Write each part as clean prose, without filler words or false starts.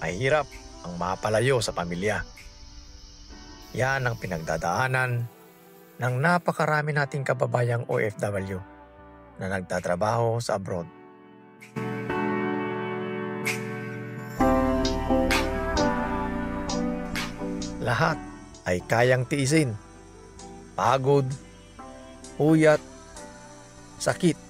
mahirap ang mapalayo sa pamilya. Yan ang pinagdadaanan ng napakarami nating kababayang OFW na nagtatrabaho sa abroad. Lahat ay kayang tiisin. Pagod, puyat, sakit.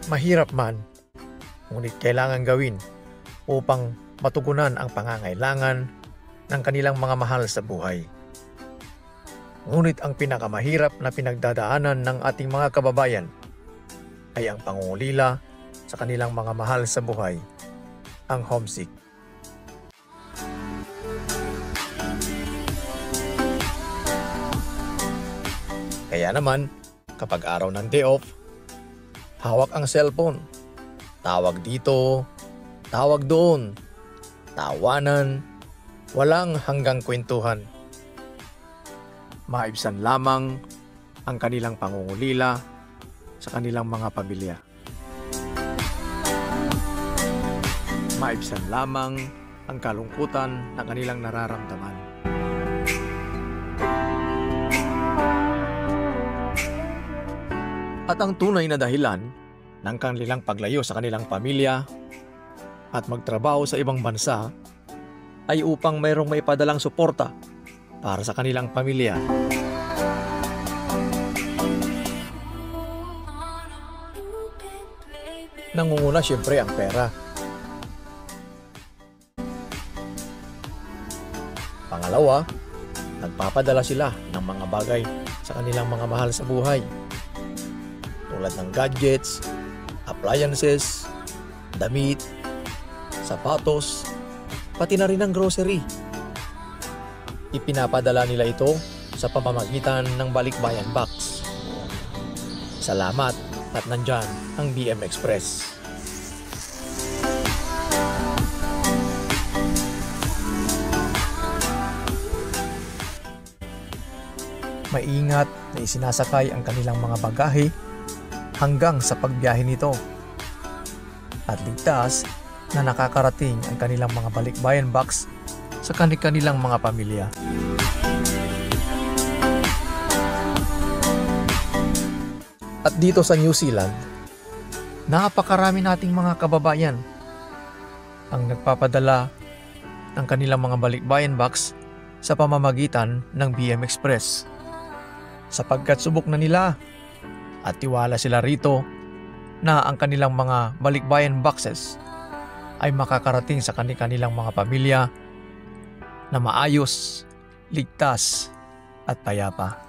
Mahirap man, ngunit kailangan gawin upang matugunan ang pangangailangan ng kanilang mga mahal sa buhay. Ngunit ang pinakamahirap na pinagdadaanan ng ating mga kababayan ay ang pangungulila sa kanilang mga mahal sa buhay, ang homesick. Kaya naman, kapag araw ng day off, hawak ang cellphone. Tawag dito, tawag doon, tawanan, walang hanggang kwentuhan. Maibsan lamang ang kanilang pangungulila sa kanilang mga pamilya. Maibsan lamang ang kalungkutan na kanilang nararamdaman. At ang tunay na dahilan ng kanilang paglayo sa kanilang pamilya at magtrabaho sa ibang bansa ay upang mayroong maipadalang suporta para sa kanilang pamilya. Nangunguna siyempre ang pera. Pangalawa, nagpapadala sila ng mga bagay sa kanilang mga mahal sa buhay, tulad ng gadgets, appliances, damit, sapatos, pati na rin ang grocery. Ipinapadala nila ito sa pamamagitan ng Balikbayan Box. Salamat at nandyan ang BM Express. Maingat na isinasakay ang kanilang mga bagahe hanggang sa pagbiyahe nito. At ligtas na nakakarating ang kanilang mga Balikbayan Box sa kanilang mga pamilya. At dito sa New Zealand, napakarami nating mga kababayan ang nagpapadala ng kanilang mga Balikbayan Box sa pamamagitan ng BM Express. Sapagkat subok na nila at tiwala sila rito na ang kanilang mga Balikbayan Boxes ay makakarating sa kanilang mga pamilya na maayos, ligtas at payapa.